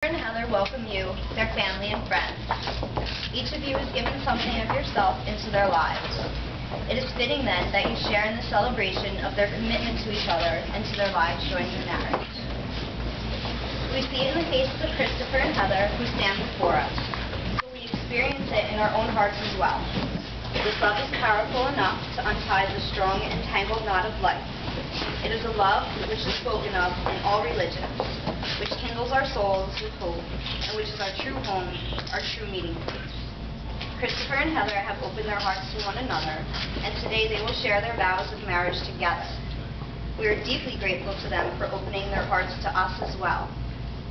And Heather welcome you, their family and friends. Each of you is given something of yourself into their lives. It is fitting then that you share in the celebration of their commitment to each other and to their lives during their marriage. We see it in the faces of Christopher and Heather who stand before us, but we experience it in our own hearts as well. This love is powerful enough to untie the strong and tangled knot of life. It is a love which is spoken of in all religions, which kindles our souls with hope, and which is our true home, our true meeting place. Christopher and Heather have opened their hearts to one another, and today they will share their vows of marriage together. We are deeply grateful to them for opening their hearts to us as well,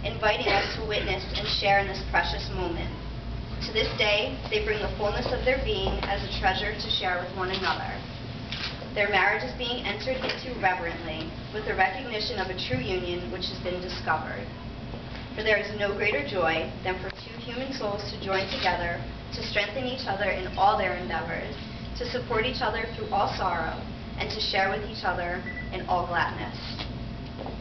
inviting us to witness and share in this precious moment. To this day, they bring the fullness of their being as a treasure to share with one another. Their marriage is being entered into reverently, with the recognition of a true union which has been discovered. For there is no greater joy than for two human souls to join together, to strengthen each other in all their endeavors, to support each other through all sorrow, and to share with each other in all gladness.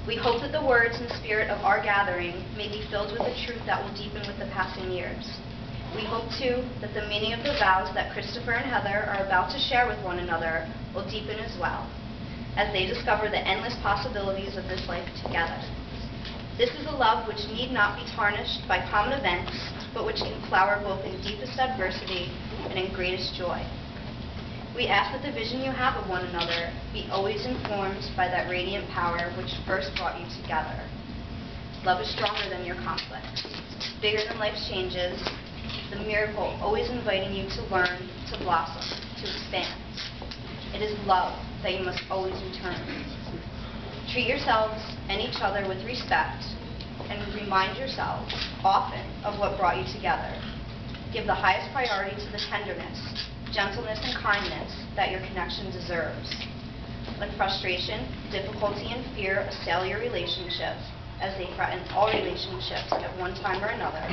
We hope that the words and spirit of our gathering may be filled with the truth that will deepen with the passing years. We hope, too, that the meaning of the vows that Christopher and Heather are about to share with one another will deepen as well, as they discover the endless possibilities of this life together. This is a love which need not be tarnished by common events, but which can flower both in deepest adversity and in greatest joy. We ask that the vision you have of one another be always informed by that radiant power which first brought you together. Love is stronger than your conflict, bigger than life's changes, the miracle always inviting you to learn, to blossom, to expand. It is love that you must always return. Treat yourselves and each other with respect, and remind yourselves often of what brought you together. Give the highest priority to the tenderness, gentleness, and kindness that your connection deserves. When frustration, difficulty, and fear assail your relationships, as they threaten all relationships at one time or another,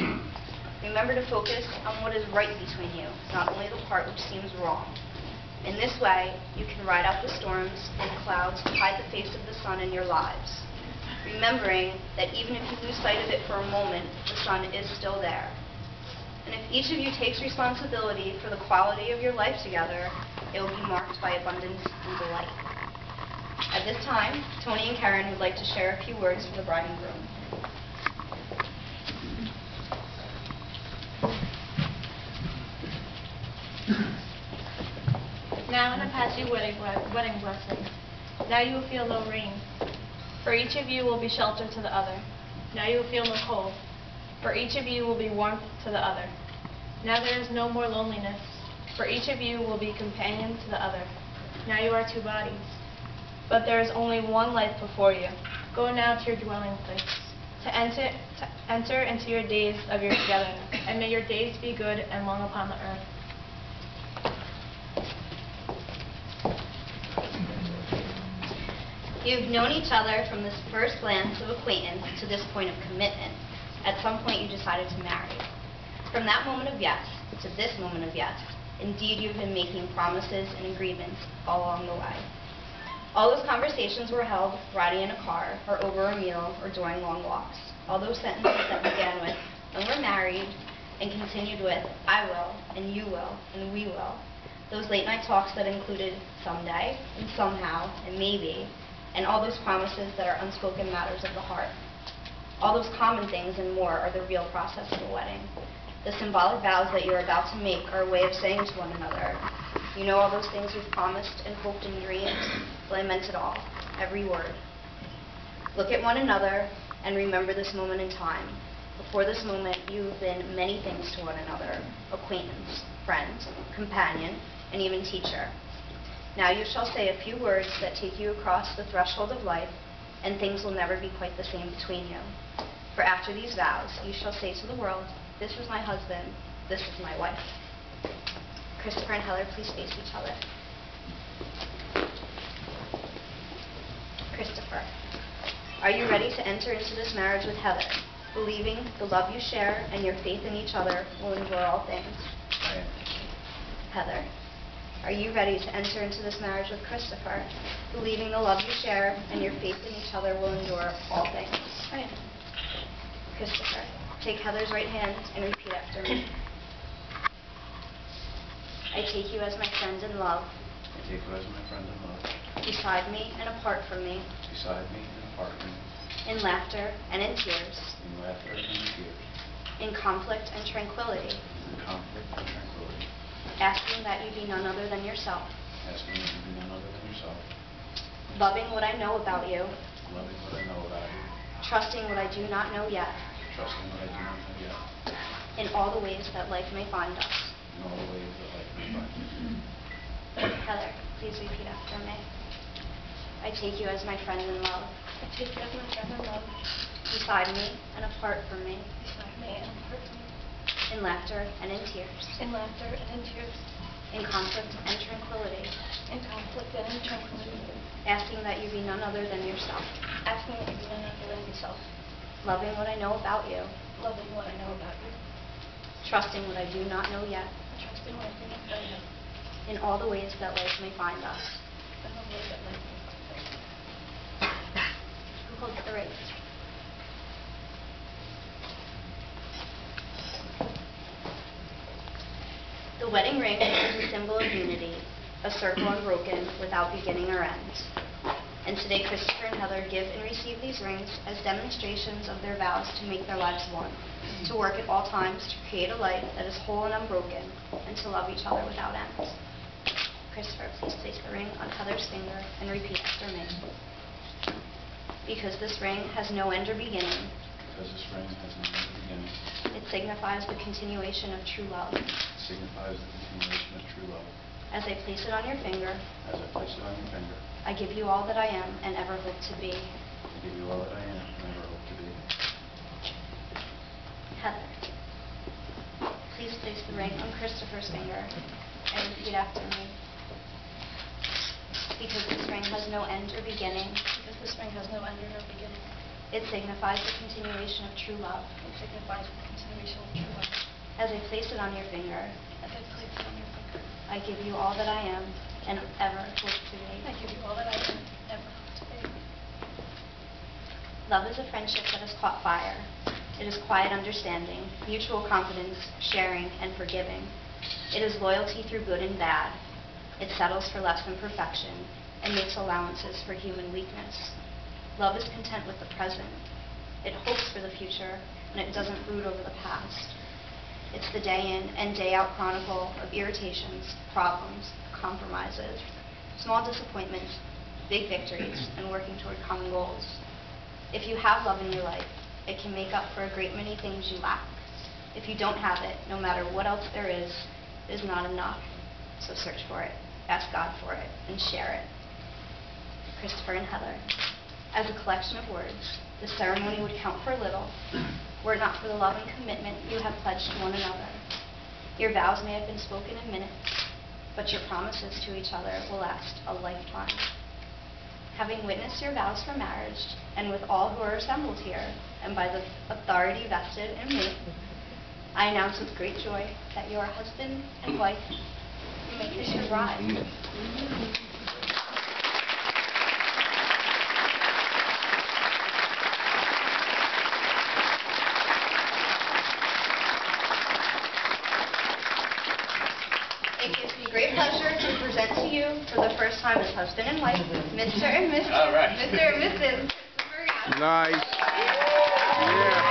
remember to focus on what is right between you, not only the part which seems wrong. In this way, you can ride out the storms and clouds to hide the face of the sun in your lives, remembering that even if you lose sight of it for a moment, the sun is still there. And if each of you takes responsibility for the quality of your life together, it will be marked by abundance and delight. At this time, Tony and Karen would like to share a few words for the bride and groom. Now in a patchy wedding blessing. Now you will feel no rain, for each of you will be shelter to the other. Now you will feel no cold, for each of you will be warmth to the other. Now there is no more loneliness, for each of you will be companion to the other. Now you are two bodies, but there is only one life before you. Go now to your dwelling place, to enter into your days of your togetherness, and may your days be good and long upon the earth. You've known each other from this first glance of acquaintance to this point of commitment. At some point you decided to marry. From that moment of yes to this moment of yes, indeed you've been making promises and agreements all along the way. All those conversations were held riding in a car, or over a meal, or during long walks. All those sentences that began with, when we're married, and continued with, I will, and you will, and we will. Those late night talks that included someday, and somehow, and maybe, and all those promises that are unspoken matters of the heart. All those common things and more are the real process of a wedding. The symbolic vows that you're about to make are a way of saying to one another, you know all those things we've promised and hoped and dreamed? Well, I meant it all, every word. Look at one another and remember this moment in time. Before this moment, you've been many things to one another: acquaintance, friend, companion, and even teacher. Now you shall say a few words that take you across the threshold of life, and things will never be quite the same between you. For after these vows, you shall say to the world, this is my husband, this is my wife. Christopher and Heather, please face each other. Christopher, are you ready to enter into this marriage with Heather, believing the love you share and your faith in each other will endure all things? I am. Heather, are you ready to enter into this marriage with Christopher, believing the love you share and your faith in each other will endure all things? I am. Christopher, Take Heather's right hand and repeat after me. I take you as my friend in love. I take you as my friend in love. Beside me and apart from me. Beside me and apart from me. In laughter and in tears. In laughter and in tears. In conflict and tranquility. In conflict and tranquility. Asking that you be none other than yourself. Asking that you be none other than yourself. Loving what I know about you. Loving what I know about you. Trusting what I do not know yet. Trusting what I do not know yet. In all the ways that life may find us. In all the ways that life may find us. Heather, please repeat after me. I take you as my friend in love. I take you as my friend in love. Beside me and apart from me. Beside me and apart from me. In laughter and in tears. In laughter and in tears. In conflict and tranquility. In conflict and in tranquility. Asking that you be none other than yourself. Asking that you be none other than yourself. Loving what I know about you. Loving what I know about you. Trusting what I do not know yet. Trusting what I do not know yet. In all the ways that life may find us. In the ways that life may find us. Who holds the ring? The wedding ring is a symbol of unity, a circle unbroken without beginning or end. And today Christopher and Heather give and receive these rings as demonstrations of their vows to make their lives one, to work at all times to create a life that is whole and unbroken, and to love each other without end. Christopher, please place the ring on Heather's finger and repeat after me. Because this ring has no end or beginning. Because this ring has no end or beginning. It signifies the continuation of true love. It signifies the continuation of true love. As I place it on your finger, As I place it on your finger, I give you all that I am and ever hope to be. I give you all that I am and ever hope to be. Heather, please place the ring on Christopher's finger and repeat after me. Because this ring has no end or beginning. Because this ring has no end or beginning. It signifies the continuation of true love. It signifies the continuation of true love. As I place it on your finger, As I place it on your finger, I give you all that I am and ever hope to be. I give you all that I am ever hope to be. Love is a friendship that has caught fire. It is quiet understanding, mutual confidence, sharing, and forgiving. It is loyalty through good and bad. It settles for less than perfection and makes allowances for human weakness. Love is content with the present. It hopes for the future, and it doesn't brood over the past. It's the day in and day out chronicle of irritations, problems, compromises, small disappointments, big victories, and working toward common goals. If you have love in your life, it can make up for a great many things you lack. If you don't have it, no matter what else there is, it is not enough. So search for it, ask God for it, and share it. Christopher and Heather, as a collection of words, the ceremony would count for little, were it not for the love and commitment you have pledged to one another. Your vows may have been spoken in minutes, but your promises to each other will last a lifetime. Having witnessed your vows for marriage, and with all who are assembled here, and by the authority vested in me, I announce with great joy that you are husband and wife. You may kiss your bride. It gives me great pleasure to present to you for the first time as husband and wife, Mr. and Mrs. All right. Mr. and Mrs. Christopher. Nice. Yeah.